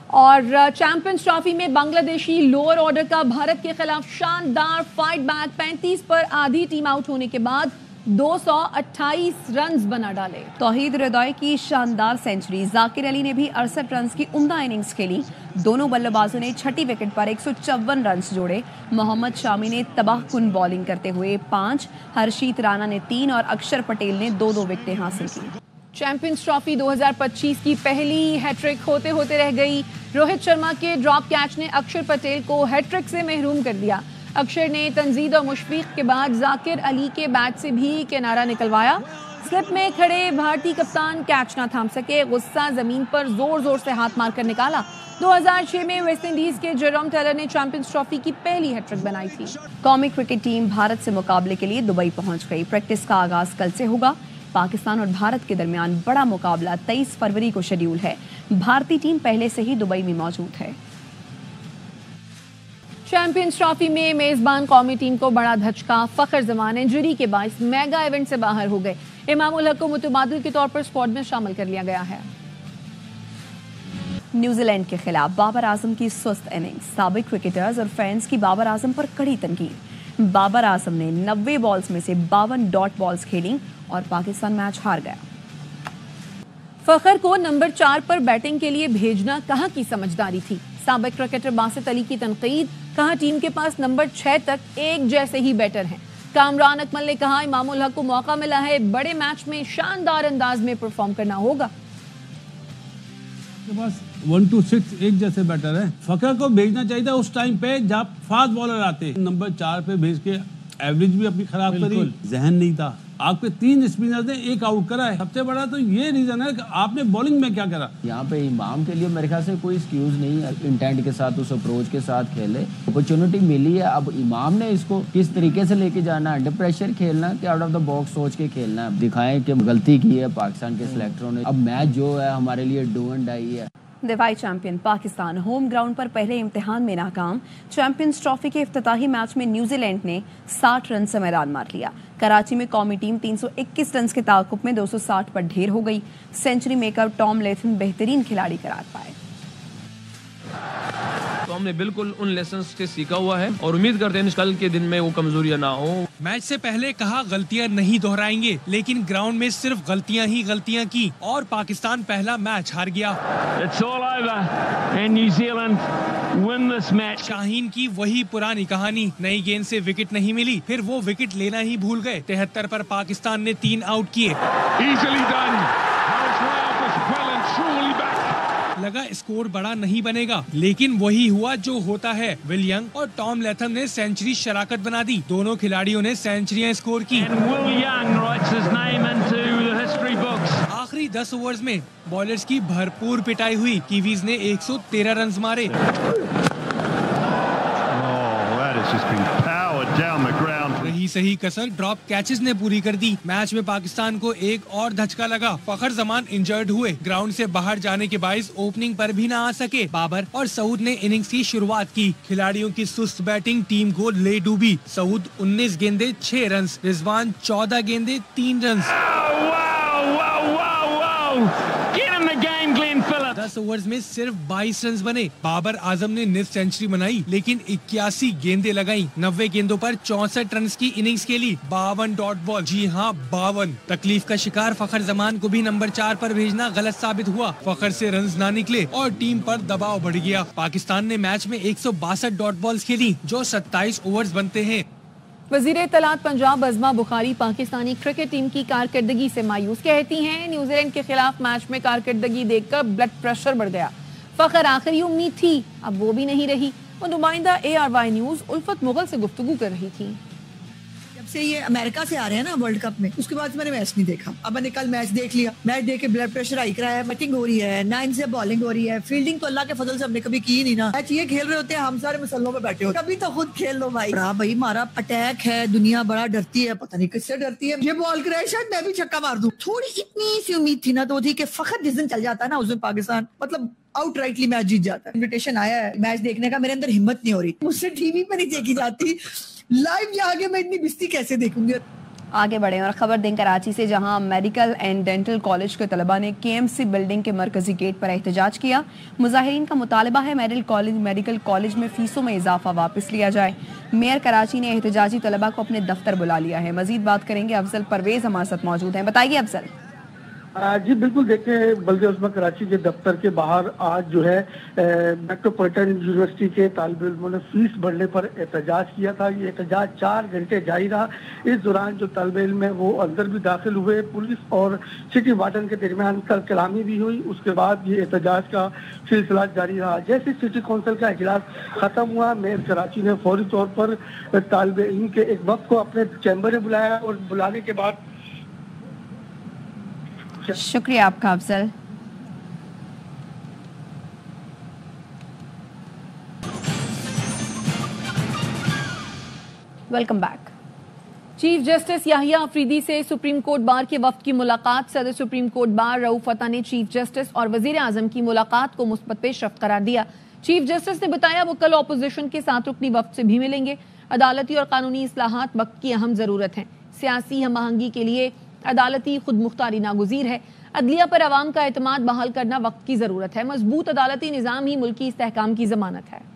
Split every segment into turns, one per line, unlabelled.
اور champions trophy میں بنگلہ دیشی لوور آرڈر کا بھارت کے خلاف شاندار فائٹ بیک، 35 پر آدھی ٹیم آؤٹ ہونے کے بعد 228 رنز بنا ڈالے۔
توحید رضائی کی شاندار سینچری، ذاکر علی نے بھی 68 رنز کی عمدہ اننگز کھیلی۔ دونوں بلے بازوں نے چھٹی وکٹ پر 154 رنز جوڑے۔ محمد شامی نے تباہ کن بالنگ کرتے ہوئے 5، ہرشیت رانا نے 3 اور اکشر پٹیل نے 2 وکٹیں حاصل کی۔
چیمپئنز ٹرافی 2025 کی پہلی ہیٹ ٹرک ہوتے ہوتے رہ گئی۔ روہت شرما کے ڈراپ کیچ نے اکشر پٹیل کو ہیٹ ٹرک سے محروم کر دیا۔ اکشر نے تنزید اور مشفیق کے بعد ذاکر علی کے بیٹ سے بھی کنارہ نکلوایا۔ سلپ میں کھڑے بھارتی کپتان کیچ نہ تھام سکے، غصہ زمین پر زور زور سے ہاتھ مار کر نکالا۔ 2006 میں ویسٹ انڈیز کے جیروم ٹیلر نے چیمپئنز ٹرافی کی پہلی ہیٹ ٹرک بنائی تھی۔
قومی کرکٹ ٹیم بھارت سے مقابلے کے لیے دبئی پہنچ گئی۔ پریکٹس کا آغاز کل سے ہوگا۔ پاکستان اور بھارت کے درمیان بڑا مقابلہ 23 فروری کو شیڈیول ہے۔ بھارتی ٹیم پہلے سے ہی دبئی میں موجود ہے۔
چیمپئنز ٹرافی میں میزبان قومی ٹیم کو بڑا دھچکا، فخر زمان انجری کے باعث میگا ایونٹ سے باہر ہو گئے۔ امام الحق کو متبادل کے طور پر اسکواڈ میں شامل کر لیا گیا ہے۔
نیوزی لینڈ کے خلاف بابر اعظم کی سست اننگز، سابق کرکٹرز اور فینس کی بابر اعظم پر کڑی تنقید۔ بابر اعظم نے 90 بالز میں سے 52 ڈاٹ بالز کھیلیں اور پاکستان میچ ہار گیا۔
فخر کو نمبر 4 پر بیٹنگ کے لیے بھیجنا کہاں کی سمجھداری تھی؟ سابق کرکٹر باسط علی کی تنقید، کہا ٹیم کے پاس نمبر 6 تک ایک جیسے ہی بیٹر ہیں۔ کامران اکمل نے کہا امام الحق کو موقع ملا ہے، بڑے میچ میں شاندار انداز میں پرفارم کرنا ہوگا۔
1 to 6 ایک جیسے بیٹر ہے۔ فخر کو بھیجنا چاہیے تھا اس ٹائم پہ جب فاسٹ بالر آتے، نمبر 4 پہ بھیج کے ایوریج بھی اپنی خراب کری، ذہن نہیں تھا۔ آپ کے 3 اسپنر نے 1 آؤٹ کرا ہے۔ سب سے بڑا تو یہ ریزن ہے کہ آپ نے بولنگ میں کیا کرا۔
یہاں پہ امام کے لیے میرے خیال سے کوئی ایکسکیوز نہیں ہے، انٹینٹ کے ساتھ اس اپروچ کے ساتھ کھیلے، اپرچونٹی ملی ہے۔ اب امام نے اس کو کس طریقے سے لے کے جانا ہے، انڈر پریشر کھیلنا کہ آؤٹ آف دا باکس سوچ کے کھیلنا ہے۔ دکھائیں کہ غلطی کی ہے پاکستان کے سلیکٹروں نے۔ اب میچ جو ہے ہمارے لیے ڈو اینڈ ڈائی ہے۔
دفاعی چیمپئن پاکستان ہوم گراؤنڈ پر پہلے امتحان میں ناکام۔ چیمپئنز ٹرافی کے افتتاحی میچ میں نیوزی لینڈ نے 60 رن سے میدان مار لیا۔ کراچی میں قومی ٹیم 321 رنز کے تعاقب میں 260 پر ڈھیر ہو گئی۔ سینچری میکر ٹام لیتھن بہترین کھلاڑی قرار پائے۔
تو ہم نے بالکل ان لیسنز سے سیکھا ہوا ہے اور امید کرتے ہیں کل کے دن میں وہ کمزوریاں نہ ہوں۔
میچ سے پہلے کہا غلطیاں نہیں دہرائیں گے، لیکن گراؤنڈ میں صرف غلطیاں ہی غلطیاں کی اور پاکستان پہلا میچ ہار گیا۔
It's all over and New Zealand win this match.
شاہین کی وہی پرانی کہانی، نئی گیند سے وکٹ نہیں ملی، پھر وہ وکٹ لینا ہی بھول گئے۔ 73 پر پاکستان نے 3 آؤٹ کیے۔
Easily done. Harris Ralph was well and truly back.
لگا اسکور بڑا نہیں بنے گا، لیکن وہی ہوا جو ہوتا ہے۔ ول ینگ اور ٹام لیتھم نے سینچری شراکت بنا دی۔ دونوں کھلاڑیوں نے سینچریاں اسکور کی۔
And Will Young writes his name into the history books.
آخری 10 اوورز میں بالرز کی بھرپور پٹائی ہوئی، کیویز نے 113 رنز مارے۔ رہی صحیح کسر ڈراپ کیچز نے پوری کر دی۔ میچ میں پاکستان کو ایک اور دھچکا لگا، فخر زمان انجرڈ ہوئے، گراؤنڈ سے باہر جانے کے باعث اوپننگ پر بھی نہ آ سکے۔ بابر اور سعود نے اننگز کی شروعات کی، کھلاڑیوں کی سست بیٹنگ ٹیم کو لے ڈوبی۔ سعود 19 گیندے 6 رنز، رضوان 14 گیندے 3 رنز۔ 10 اوورز میں صرف 22 رنز بنے۔ بابر اعظم نے نصف سینچری بنائی لیکن 81 گیندیں لگائیں۔ 90 گیندوں پر 64 رنز کی اننگز کھیلی، 52 ڈاٹ بال، جی ہاں 52۔ تکلیف کا شکار فخر زمان کو بھی نمبر 4 پر بھیجنا غلط ثابت ہوا، فخر سے رنز نہ نکلے اور ٹیم پر دباؤ بڑھ گیا۔ پاکستان نے میچ میں 162 ڈاٹ بالز کھیلی جو 27 اوورز بنتے ہیں۔
وزیر اطلاعات پنجاب عظمہ بخاری پاکستانی کرکٹ ٹیم کی کارکردگی سے مایوس، کہتی ہیں نیوزی لینڈ کے خلاف میچ میں کارکردگی دیکھ کر بلڈ پریشر بڑھ گیا۔ فخر آخری امید تھی، اب وہ بھی نہیں رہی۔ وہ نمائندہ ARY نیوز الفت مغل سے گفتگو کر رہی تھی۔
جب سے یہ امریکہ سے آ رہے ہیں نا ورلڈ کپ میں، اس کے بعد میں نے میچ نہیں دیکھا۔ اب میں نے کل میچ دیکھ لیا، میچ دیکھ کے بلڈ پریشر ہائی کرا ہے۔ بیٹنگ ہو رہی ہے، 9 سے بالنگ ہو رہی ہے، فیلڈنگ تو اللہ کے فضل سے ہم نے کبھی کی نہیں نا۔ میچ یہ کھیل رہے ہوتے ہیں، ہم سارے مسلوں پہ بیٹھے ہوتے ہیں، کبھی تو خود کھیل لو بھائی۔ بھائی ہمارا اٹیک ہے، دنیا بڑا ڈرتی ہے، پتہ نہیں کس سے ڈرتی ہے۔ یہ بال کرے شاید میں بھی چھکا مار دوں، تھوڑی اتنی سی امید تھی نا، تو تھی کہ فخر جس دن چل جاتا ہے نا اس دن پاکستان مطلب آؤٹ رائٹلی میچ جیت جاتا ہے۔ انویٹیشن آیا ہے میچ دیکھنے کا، میرے اندر ہمت نہیں ہو رہی، مجھ سے ٹی وی پہ نہیں دیکھی جاتی، لائیو جا کے میں اتنی بستی کیسے دیکھوں گی۔
आगे बढ़े और खबर दें कराची से, जहां मेडिकल एंड डेंटल कॉलेज के तलबा ने KMC बिल्डिंग के मरकजी गेट पर एहतजाज किया। मुजाहिरीन का मुतालबा है मेडिकल कॉलेज में फीसों में इजाफा वापस लिया जाए। मेयर कराची ने एहतजाजी तलबा को अपने दफ्तर बुला लिया है। मजीद बात करेंगे, अफजल परवेज हमारे साथ मौजूद हैं। बताइए अफजल।
जी बिल्कुल, देखें बल्दे उस्मा कराची के दफ्तर के बाहर आज जो है मेट्रोपॉलिटन यूनिवर्सिटी के तालिब इल्मों ने फीस बढ़ने पर एहतजाज किया था। ये एहतजाज 4 घंटे जारी रहा। इस दौरान जो तालिब इल्म है वो अंदर भी दाखिल हुए, पुलिस और सिटी वार्डन के दरमियान कल कलामी भी हुई। उसके बाद ये एहतजाज का सिलसिला जारी रहा। जैसे सिटी कौंसिल का इजलास खत्म हुआ, मेयर कराची ने फौरी तौर पर तालिब इल्म के एक वक्त को अपने चैम्बर में बुलाया और बुलाने के बाद
शुक्रिया आपका Afzal. Welcome back.
Chief justice Yahya Afridi से सुप्रीम कोर्ट बार के वफ्द की मुलाकात। सदर सुप्रीम कोर्ट बार रऊफ अता ने चीफ जस्टिस और वजीर आजम की मुलाकात को मुस्बत पेशरफ्त करार दिया। चीफ जस्टिस ने बताया वो कल ऑपोजिशन के 7 रुकनी वफ्द से भी मिलेंगे। अदालती और कानूनी इस्लाहात वक्त की अहम जरूरत है। सियासी हम आहंगी के लिए अदालती खुद मुख्तारी नागुज़ीर है। अदलिया पर अवाम का एतमाद बहाल करना वक्त की जरूरत है। मजबूत अदालती निज़ाम ही मुल्की इस्तेहकाम की जमानत है।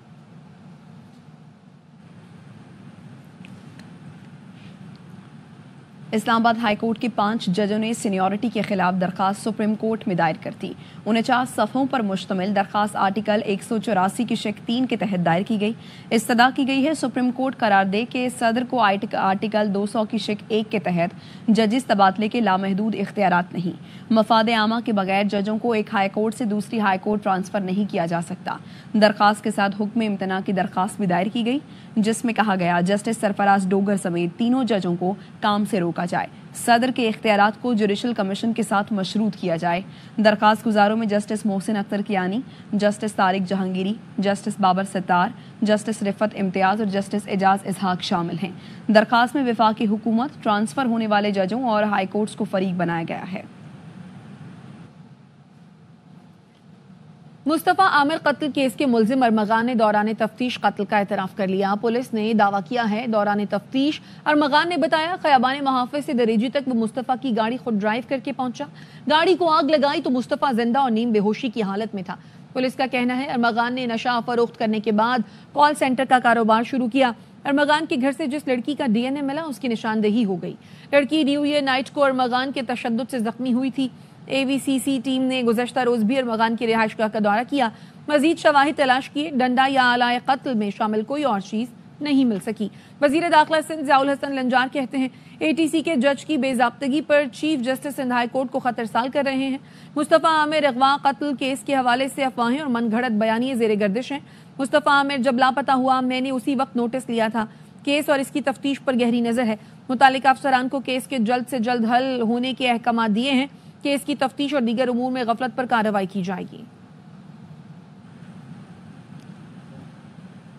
इस्लामाबाद हाई कोर्ट के 5 जजों ने सीनियरिटी के खिलाफ दरखास्त सुप्रीम कोर्ट में दायर कर दी। 49 सफ़ों पर मुश्तमिल दरखास्त आर्टिकल 184 की शिक 3 के तहत दायर की गई। इस्तदा की गई है सुप्रीम कोर्ट करार दे कि सदर को आर्टिकल 200 की शिक 1 के तहत जजिस तबादले के लामहदूद इख्तियारात नहीं। मफाद आमा के बगैर जजों को एक हाई कोर्ट से दूसरी हाई कोर्ट ट्रांसफर नहीं किया जा सकता। दरखास्त के साथ हुक्म इम्तना की दरखास्त भी दायर की गई, जिसमें कहा गया जस्टिस सरफराज डोगर समेत तीनों जजों को काम से रोका जाए। सदर के इख्तियारात को जुडिशल कमीशन के साथ मशरूत किया जाए। दरखास्त गुजारों में justice Mohsin Akhtar Kiyani, justice Tariq Jahangiri, justice Babar Sattar, justice Rifat Imtiaz और जस्टिस एजाज इसहाक शामिल हैं। दरखास्त में वफाकी हुकूमत, ट्रांसफर होने वाले जजों और हाई कोर्ट्स को फरीक बनाया गया है।
मुस्तफ़ा आमिर कत्ल केस के मुल्जिम अरमगान ने दौरान तफ्तीश कत्ल का एतराफ़ कर लिया। पुलिस ने दावा किया है दौरान तफ्तीश अरमगान ने बताया खयाबान महाफिज से दरेजी तक वो मुस्तफ़ा की गाड़ी खुद ड्राइव करके पहुंचा। गाड़ी को आग लगाई तो मुस्तफ़ा जिंदा और नीम बेहोशी की हालत में था। पुलिस का कहना है अरमगान ने नशा फरोख्त करने के बाद कॉल सेंटर का कारोबार शुरू किया। अरमगान के घर से जिस लड़की का DNA मिला उसकी निशानदेही हो गई। लड़की न्यू ईयर नाइट को अरमगान के तशद्दुद से जख्मी हुई थी। AVCC टीम ने गुज़श्ता रोज भी अरमगान की रिहाइशगाह का दौरा किया। मजीद शवाहिद तलाश किए। डंडा या आलाए कत्ल में शामिल कोई और चीज नहीं मिल सकी। वजीर दाखिला सिंध ज़ियाउल हसन लंजार कहते हैं ATC के जज की बेजाब्तगी पर chief justice Sindh high court को खतरसाल कर रहे हैं। मुस्तफ़ा आमिर अगवा कत्ल केस के हवाले से अफवाहें और मनगढ़ंत बयानियां ज़ेरे गर्दिश हैं। मुस्तफ़ा आमिर जब लापता हुआ मैंने उसी वक्त नोटिस लिया था। केस और इसकी तफ्तीश पर गहरी नजर है। मुतालिका अफसरान को केस के जल्द से जल्द हल होने के अहकाम दिए हैं। केस की तफ्तीश और दीगर उमूर में गफलत पर कार्रवाई की जाएगी।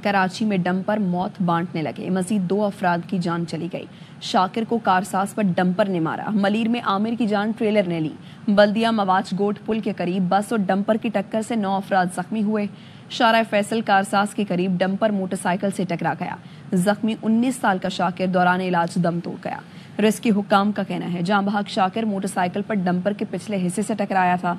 कराची में डंपर मौत बांटने लगे, मजीद 2 अफराद की जान चली गई। शाकिर को कारसाज पर डंपर ने मारा। मलीर में आमिर की जान ट्रेलर ने ली। बल्दिया मवाज गोट पुल के करीब बस और डंपर की टक्कर से 9 अफराद जख्मी हुए। शारा फैसल कारसाज के करीब डंपर मोटरसाइकिल से टकरा गया। जख्मी 19 साल का शाकिर दौरान इलाज दम तोड़ गया। रेस्क्यू हुक्काम का कहना है जाँ बहक शाकिर मोटरसाइकिल पर डंपर के पिछले हिस्से से टकराया था।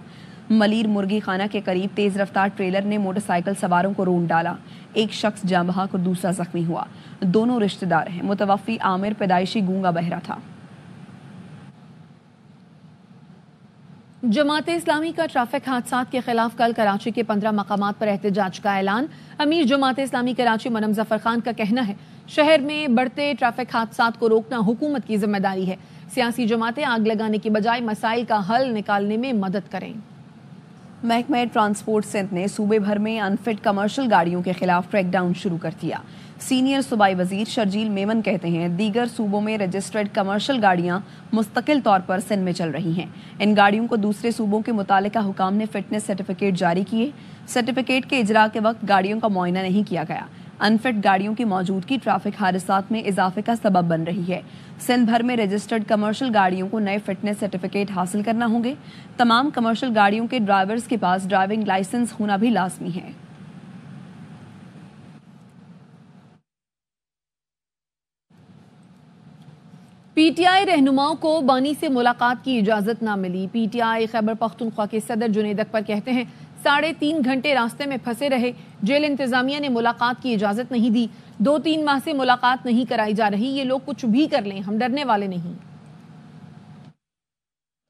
मलीर मुर्गी खाना के करीब तेज रफ्तार ट्रेलर ने मोटरसाइकिल सवारों को रोन डाला। एक शख्स जाँ बहक और दूसरा जख्मी हुआ। दोनों रिश्तेदार हैं। मुतवफ़ी आमिर पैदाइशी गूंगा बहरा था।
जमात इस्लामी का ट्रैफिक हादसात के खिलाफ कल कराची के 15 मकामात पर एहतजाज का ऐलान। अमीर जमात इस्लामी कराची मनम जफर खान का कहना है शहर में बढ़ते ट्रैफिक हादसात को रोकना हुकूमत की जिम्मेदारी है। सियासी जमातें आग लगाने की बजाय मसाइल का हल निकालने में मदद करें।
महकमा ट्रांसपोर्ट सिंध ने सूबे भर में अनफिट कमर्शियल गाड़ियों के खिलाफ क्रैकडाउन शुरू कर दिया। सीनियर सूबाई वजीर शर्जील मेमन कहते हैं दीगर सूबों में रजिस्टर्ड कमर्शियल गाड़ियां मुस्तकिल तौर पर सिंध में चल रही हैं। इन गाड़ियों को दूसरे सूबों के मुतालिका हुकाम ने फिटनेस सर्टिफिकेट जारी किए। सर्टिफिकेट के इजरा के वक्त गाड़ियों का मुआयना नहीं किया गया। अनफिट गाड़ियों की मौजूदगी ट्रैफिक हादसात में इजाफे का सबब बन रही है। सिंध भर में रजिस्टर्ड कमर्शियल गाड़ियों को नए फिटनेस सर्टिफिकेट हासिल करना होंगे। तमाम कमर्शियल गाड़ियों के ड्राइवर्स के पास ड्राइविंग लाइसेंस होना भी लाजमी है।
پی ٹی آئی رہنماؤں کو بانی سے ملاقات کی اجازت نہ ملی. P T I Khyber Pakhtunkhwa کے صدر جنید اکبر کہتے ہیں 3.5 گھنٹے راستے میں پھنسے رہے. جیل انتظامیہ نے ملاقات کی اجازت نہیں دی. 2-3 ماہ سے ملاقات نہیں کرائی جا رہی. یہ لوگ کچھ بھی کر لیں, ہم ڈرنے والے نہیں.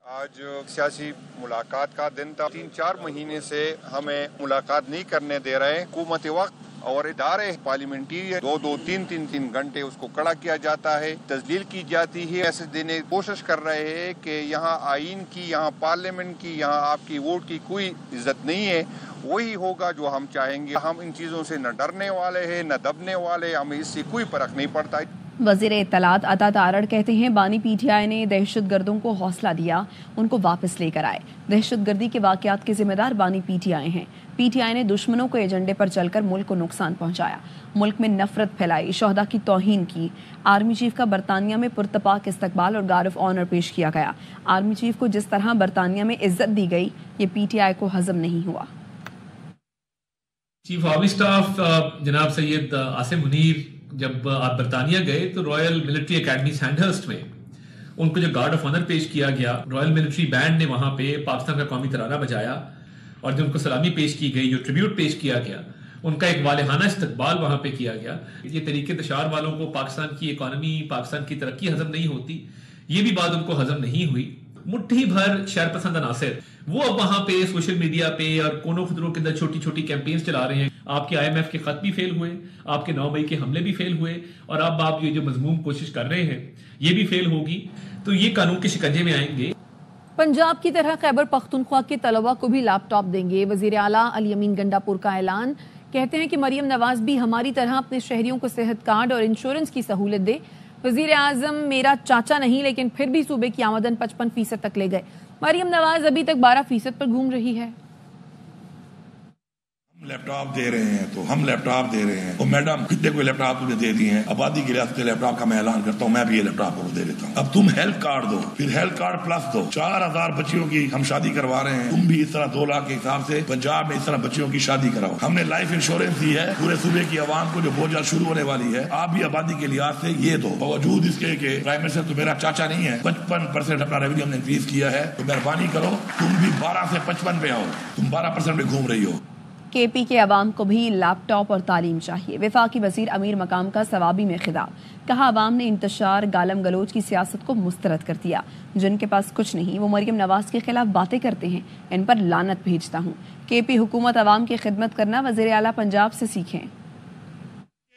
آج سیاسی ملاقات کا دن تھا. 3-4 مہینے سے ہمیں ملاقات نہیں کرنے دے رہے. حکومت وقت اور ادارے پارلیمنٹری 2-3 گھنٹے اس کو کڑا کیا جاتا ہے, تذلیل کی جاتی ہے. ایسے دینے کی کوشش کر رہے ہیں کہ یہاں آئین کی, یہاں پارلیمنٹ کی, یہاں آپ کی ووٹ کی کوئی عزت نہیں ہے. وہی ہوگا جو ہم چاہیں گے. ہم ان چیزوں سے نہ ڈرنے والے ہیں نہ دبنے والے. ہمیں اس سے کوئی فرق نہیں پڑتا.
وزیر اطلاعات عطا تارڑ کہتے ہیں بانی پی ٹی آئی نے دہشت گردوں کو حوصلہ دیا, ان کو واپس لے کر آئے. دہشت گردی کے واقعات کے ذمہ دار بانی پی ٹی آئی ہیں. پی ٹی آئی نے دشمنوں کو ایجنڈے پر چل کر ملک کو نقصان پہنچایا, ملک میں نفرت پھیلائی, شہداء کی توہین کی. آرمی چیف کا برطانیہ میں پرتپاک استقبال اور گارڈ آف آنر پیش کیا گیا. آرمی چیف کو جس طرح برطانیہ میں عزت دی گئی, یہ پی ٹی آئی کو ہضم نہیں ہوا.
چیف آرمی اسٹاف جناب سید عاصم منیر جب آپ برطانیہ گئے تو رائل ملٹری اکیڈمی سینڈہرسٹ میں ان کو جو گارڈ آف آنر پیش کیا گیا, رائل ملٹری بینڈ نے وہاں پہ پاکستان کا قومی ترانہ بجایا اور جو ان کو سلامی پیش کی گئی, جو ٹریبیوٹ پیش کیا گیا, ان کا ایک والہانہ استقبال وہاں پہ کیا گیا. یہ طریقے انتشار والوں کو پاکستان کی اکانومی, پاکستان کی ترقی ہضم نہیں ہوتی, یہ بھی بات ان کو ہضم نہیں ہوئی. مٹھی بھر شہر پسند عناصر وہ اب وہاں پہ سوشل میڈیا پہ اور کونوں خطروں کے اندر چھوٹی چھوٹی کیمپینز چلا رہے ہیں. آپ کے IMF کے خط بھی فیل ہوئے, آپ کے 9 مئی کے حملے بھی فیل ہوئے, اور اب آپ یہ جو مضموم کوشش کر رہے ہیں یہ بھی فیل ہوگی. تو یہ قانون کے شکنجے میں آئیں گے.
پنجاب کی طرح خیبر پختونخوا کے طلبہ کو بھی لیپ ٹاپ دیں گے. وزیر اعلیٰ علی امین گنڈاپور کا اعلان. کہتے ہیں کہ مریم نواز بھی ہماری طرح اپنے شہریوں کو صحت کارڈ اور انشورنس کی سہولت دے. وزیر اعظم میرا چاچا نہیں, لیکن پھر بھی صوبے کی آمدن 55% تک لے گئے. مریم نواز ابھی تک 12% پر گھوم رہی ہے.
لیپ ٹاپ دے رہے ہیں تو ہم لیپ ٹاپ دے رہے ہیں. تو میڈم کتنے کوئی لیپ ٹاپ تمہیں دے دی ہیں. آبادی کے ریاست لیپ ٹاپ کا میں اعلان کرتا ہوں, میں بھی یہ لیپ ٹاپ کو دے دیتا ہوں. اب تم ہیلتھ کارڈ دو, پھر ہیلتھ کارڈ پلس دو. 4000 بچیوں کی ہم شادی کروا رہے ہیں. تم بھی اس طرح 2 لاکھ کے حساب سے پنجاب میں اس طرح بچیوں کی شادی کراؤ. ہم نے لائف انشورنس دی ہے پورے صوبے کی عوام کو جو بہت جلد شروع ہونے والی ہے. آپ بھی آبادی کے لحاظ سے یہ دو. باوجود اس کے کہ پرائم منسٹر تو میرا چاچا نہیں ہے, 55% اپنا ریونیو ہم نے انکریز کیا ہے. تو مہربانی کرو تم بھی 12 سے 55 پہ آؤ. تم 12% پہ گھوم رہی ہو.
کے پی کے عوام کو بھی لیپ ٹاپ اور تعلیم چاہیے. وفاقی وزیر امیر مقام کا ثوابی میں خطاب. کہا عوام نے انتشار, گالم گلوچ کی سیاست کو مسترد کر دیا. جن کے پاس کچھ نہیں وہ مریم نواز کے خلاف باتیں کرتے ہیں, ان پر لعنت بھیجتا ہوں. کے پی حکومت عوام کی خدمت کرنا وزیر اعلیٰ پنجاب سے سیکھیں.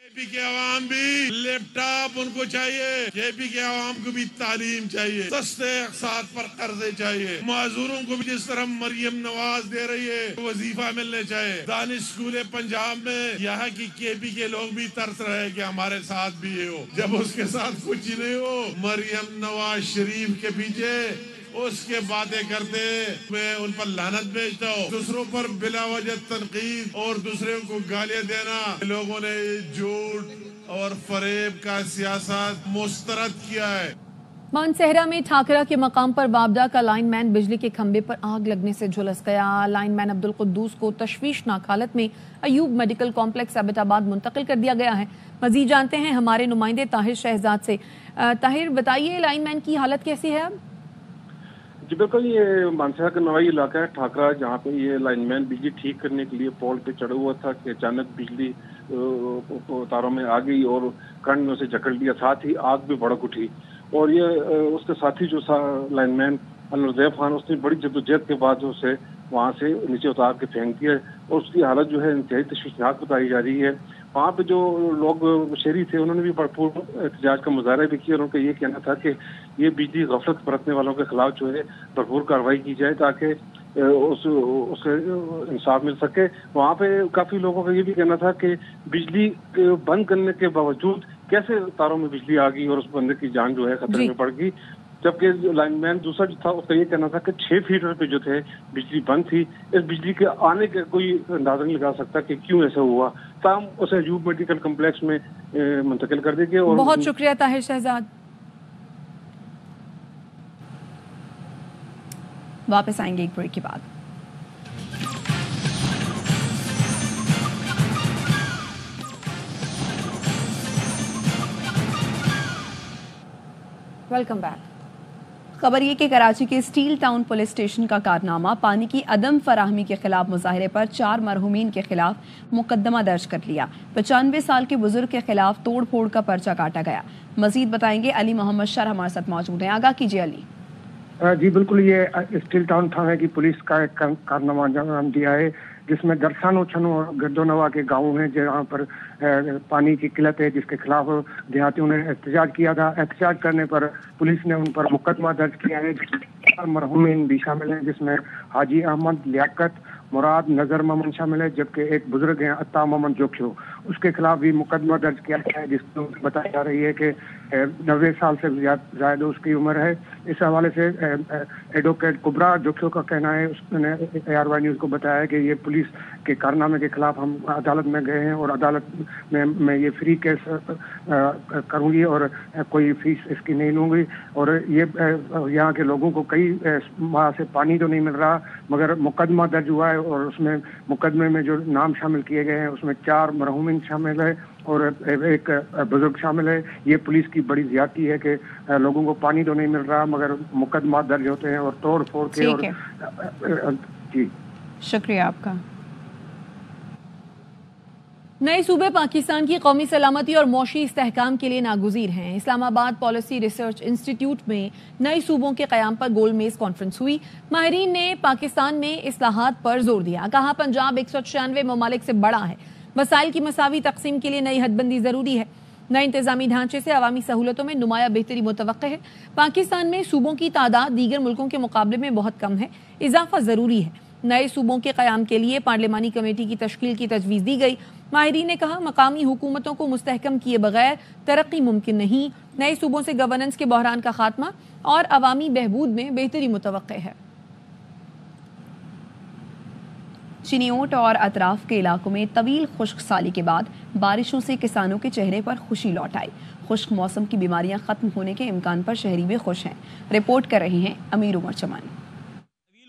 کے پی کے عوام بھی لیپ ٹاپ ان کو چاہیے. کے پی کے عوام کو بھی تعلیم چاہیے. سستے اقساط پر قرضے چاہیے. معذوروں کو بھی جس طرح مریم نواز دے رہی ہے وظیفہ ملنے چاہیے. دانش اسکول پنجاب میں یہاں کی کے پی کے لوگ بھی ترس رہے کہ ہمارے ساتھ بھی یہ ہو. جب اس کے ساتھ کچھ نہیں ہو, مریم نواز شریف کے پیچھے اس کے باتیں کرتے, میں ان پر لعنت بھیجتا ہوں. دوسروں پر بلا وجہ تنقید اور دوسروں کو گالیاں دینا, لوگوں نے جھوٹ اور فریب کا سیاست مسترد کیا ہے.
مانسہرہ میں ٹھاکرہ کے مقام پر بابڈا کا لائن مین بجلی کے کھمبے پر آگ لگنے سے جھلس گیا. لائن مین عبدالقدوس کو تشویشناک حالت میں ایوب میڈیکل کمپلیکس ایبٹ آباد منتقل کر دیا گیا ہے. مزید جانتے ہیں ہمارے نمائندے طاہر شہزاد سے. طاہر بتائیے لائن مین کی حالت کیسی ہے اب؟
جی بالکل, یہ مانسہرہ کا نوائی علاقہ ہے ٹھاکرہ, جہاں پہ یہ لائن مین بجلی ٹھیک کرنے کے لیے پول پہ چڑھا ہوا تھا کہ اچانک بجلی تاروں میں آ گئی اور کرنٹ نے اسے جکڑ لیا. ساتھ ہی آگ بھی بھڑک اٹھی اور یہ اس کے ساتھی جو لائن مین انوزیف خان, اس نے بڑی جدوجہد کے بعد اسے وہاں سے نیچے اتار کے پھینک دیا اور اس کی حالت جو ہے انتہائی تشویشناک بتائی جا رہی ہے. وہاں پہ جو لوگ شہری تھے انہوں نے بھی بھرپور احتجاج کا مظاہرہ بھی کیا اور ان کا یہ کہنا تھا کہ یہ بجلی غفلت برتنے والوں کے خلاف جو ہے بھرپور کارروائی کی جائے تاکہ اسے انصاف مل سکے. وہاں پہ کافی لوگوں کا یہ بھی کہنا تھا کہ بجلی بند کرنے کے باوجود کیسے تاروں میں بجلی آ گئی اور اس بندے کی جان جو ہے خطرے میں پڑ گئی. جبکہ لائن مین دوسرا جو تھا اس کا یہ کہنا تھا کہ 6 فیٹر پہ جو تھے بجلی بند تھی. اس بجلی کے آنے کا کوئی اندازہ نہیں لگا سکتا کہ کیوں ایسا ہوا. تاہم اسے ایوب میڈیکل کمپلیکس میں منتقل کر دیا گیا.
بہت شکریہ طاہر شہزاد.
واپس آئیں گے ایک بریک کے بعد.
Welcome back.
खबर ये कि कराची के स्टील टाउन पुलिस स्टेशन का कारनामा पानी की अदम फराहमी के खिलाफ मुजाहरे पर 4 मरहूमीन के खिलाफ मुकदमा दर्ज कर लिया। 95 साल के बुजुर्ग के खिलाफ तोड़ फोड़ का पर्चा काटा गया। मजीद बताएंगे अली मोहम्मद शर हमारे साथ मौजूद हैं। आगाह कीजिए अली।
जी बिल्कुल, ये स्टील टाउन थाने की पुलिस का एक कारनामा अंजाम दिया है जिसमें दरसानो छनो और गर्दोनवा के गाँव हैं जहाँ पर पानी की किल्लत है, जिसके खिलाफ देहातियों ने एहतजाज किया था। एहतजाज करने पर पुलिस ने उन पर मुकदमा दर्ज किया है। 4 मरहूमीन भी शामिल हैं जिसमें हाजी अहमद, लियाकत, मुराद, नजर मोहम्मद शामिल है, जबकि एक बुजुर्ग हैं अत्ता मोहम्मद जोखियो, उसके खिलाफ भी मुकदमा दर्ज किया गया है जिसमें बताई जा रही है कि 90 साल से ज्यादा उसकी उम्र है। इस हवाले से एडवोकेट कुबरा जोखियो का कहना है, उसने ARY न्यूज़ को बताया कि ये पुलिस के कारनामे के खिलाफ हम अदालत में गए हैं और अदालत में मैं ये फ्री केस करूंगी और कोई फीस इसकी नहीं लूंगी। और ये यहाँ के लोगों को कई माह से पानी तो नहीं मिल रहा, मगर मुकदमा दर्ज हुआ है और उसमें मुकदमे में जो नाम शामिल किए गए हैं उसमें 4 मरहूमिन शामिल है और एक बुजुर्ग शामिल है। ये पुलिस की बड़ी ज्यादती है कि लोगों को पानी तो नहीं मिल रहा मगर मुकदमा दर्ज होते हैं और तोड़ फोड़ के। और जी
शुक्रिया आपका।
नए सूबे पाकिस्तान की कौमी सलामती और मौशी इस्तेहकाम के लिए नागुज़ीर हैं। इस्लामाबाद पॉलिसी रिसर्च इंस्टीट्यूट में नए सूबों के क़याम पर गोल मेज कॉन्फ्रेंस हुई। माहिरीन ने पाकिस्तान में इस्लाहात पर जोर दिया। कहा पंजाब 196 ममालिक से बड़ा है। वसाइल की मसावी तकसीम के लिए नई हदबंदी ज़रूरी है। नए इंतजामी ढांचे से अवामी सहूलतों में नुमाया बेहतरी मुतवक्के है। पाकिस्तान में सूबों की तादाद दीगर मुल्कों के मुकाबले में बहुत कम है। इजाफा ज़रूरी है। नए सूबों के क़याम के लिए पार्लिमानी कमेटी की तश्कील की तजवीज़ दी गई। माहिरीन ने कहा मकामी हुकूमतों को मुस्तहकम किए बगैर तरक्की मुमकिन नहीं। नए सूबों से गवर्नेंस के बहरान का खात्मा और अवामी बहबूद में बेहतरी मुतवक्के है।
चिनियोट और अतराफ के इलाकों में तवील खुश्क साली के बाद बारिशों से किसानों के चेहरे पर खुशी लौट आई। खुश्क मौसम की बीमारियां खत्म होने के इम्कान पर शहरी भी खुश हैं। रिपोर्ट कर रही हैं अमीर उमर चमान।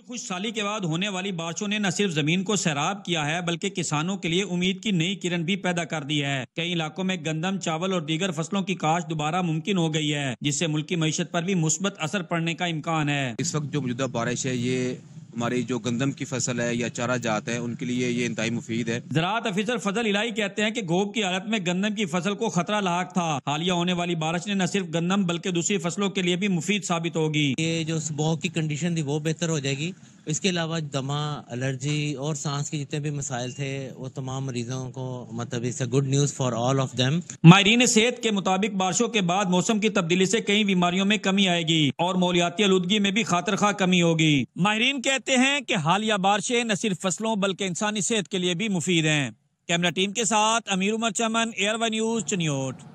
खुश साली के बाद होने वाली बारिशों ने न सिर्फ जमीन को सैराब किया है बल्कि किसानों के लिए उम्मीद की नई किरण भी पैदा कर दी है। कई इलाकों में गंदम, चावल और दीगर फसलों की काश्त दोबारा मुमकिन हो गई है, जिससे मुल्की मईशत पर भी मुस्बत असर पड़ने का इम्कान है।
इस वक्त जो मौजूदा बारिश है ये हमारी जो गंदम की फसल है या चारा जात है उनके लिए ये इंतहाई मुफीद है।
ज़राअत अफसर फजल इलाही कहते हैं कि गोब की हालत में गंदम की फसल को खतरा लाक था। हालिया होने वाली बारिश ने न सिर्फ गंदम बल्कि दूसरी फसलों के लिए भी मुफीद साबित होगी।
ये जो सुबह की कंडीशन थी वो बेहतर हो जाएगी। इसके अलावा दमा, एलर्जी और सांस के जितने भी मसाइल थे वो तमाम मरीजों को मतलब it's a good news for all of them.
माहिरीन सेहत के मुताबिक बारिशों के बाद मौसम की तब्दीली से कई बीमारियों में कमी आएगी और मौलियाती आलूदगी में भी खातिर-खा कमी होगी। माहिरीन कहते हैं कि हालिया बारिशें न सिर्फ फसलों बल्कि इंसानी सेहत के लिए भी मुफीद हैं। कैमरा टीम के साथ अमीर उमर चमन, ARY news, Chiniot.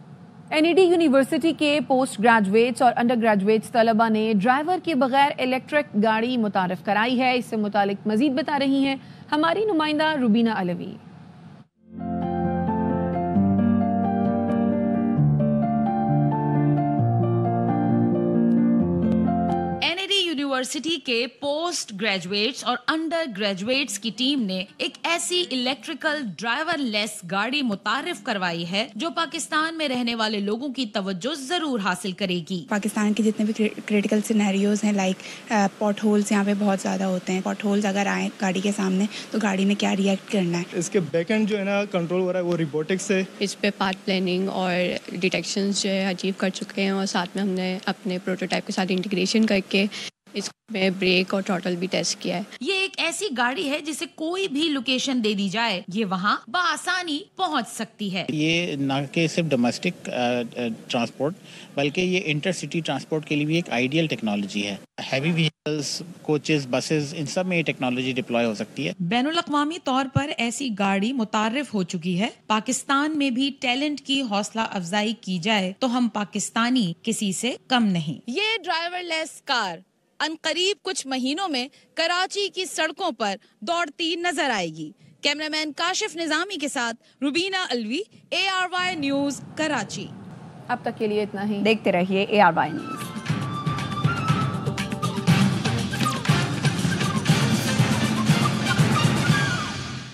NED university के पोस्ट ग्रेजुएट्स और अंडर ग्रेजुएट्स तलबा ने ड्राइवर के बगैर इलेक्ट्रिक गाड़ी मुतारिफ कराई है। इससे मुतालिक मजीद बता रही हैं हमारी नुमाइंदा रुबीना अलवी।
यूनिवर्सिटी के पोस्ट ग्रेजुएट्स और अंडर ग्रेजुएट्स की टीम ने एक ऐसी इलेक्ट्रिकल ड्राइवर लेस गाड़ी मुतारिफ करवाई है जो पाकिस्तान में रहने वाले लोगों की तवज्जो जरूर हासिल करेगी।
पाकिस्तान के जितने भी क्रिटिकल सिनेरियोज हैं लाइक पॉट होल्स यहाँ पे बहुत ज्यादा होते हैं। पॉट होल्स अगर आए गाड़ी के सामने तो गाड़ी ने क्या रिएक्ट करना है।
इसके बैकएंड जो है ना कंट्रोल हो रहा है वो रोबोटिक्स से।
इस पे पाथ प्लानिंग और डिटेक्शन जो है अचीव कर चुके हैं और साथ में हमने अपने प्रोटोटाइप के साथ इंटीग्रेशन करके इसमें ब्रेक और थ्रॉटल भी टेस्ट किया है।
ये एक ऐसी गाड़ी है जिसे कोई भी लोकेशन दे दी जाए ये वहाँ बआसानी पहुँच सकती है।
ये न कि सिर्फ डोमेस्टिक ट्रांसपोर्ट बल्कि ये इंटरसिटी ट्रांसपोर्ट के लिए भी एक आइडियल टेक्नोलॉजी है। हैवी व्हीकल्स, कोचेस, बसेस, इन सब में ये टेक्नोलॉजी डिप्लॉय हो सकती है।
बैनुल अक़वामी तौर पर ऐसी गाड़ी मुतारिफ हो चुकी है। पाकिस्तान में भी टैलेंट की हौसला अफजाई की जाए तो हम पाकिस्तानी किसी से कम नहीं।
ये ड्राइवरलेस कार अनकरीब कुछ महीनों में कराची की सड़कों पर दौड़ती नजर आएगी। कैमरामैन काशिफ निजामी के साथ रुबीना अलवी, ARY न्यूज, कराची।
अब तक के लिए इतना ही।
देखते रहिए ARY न्यूज।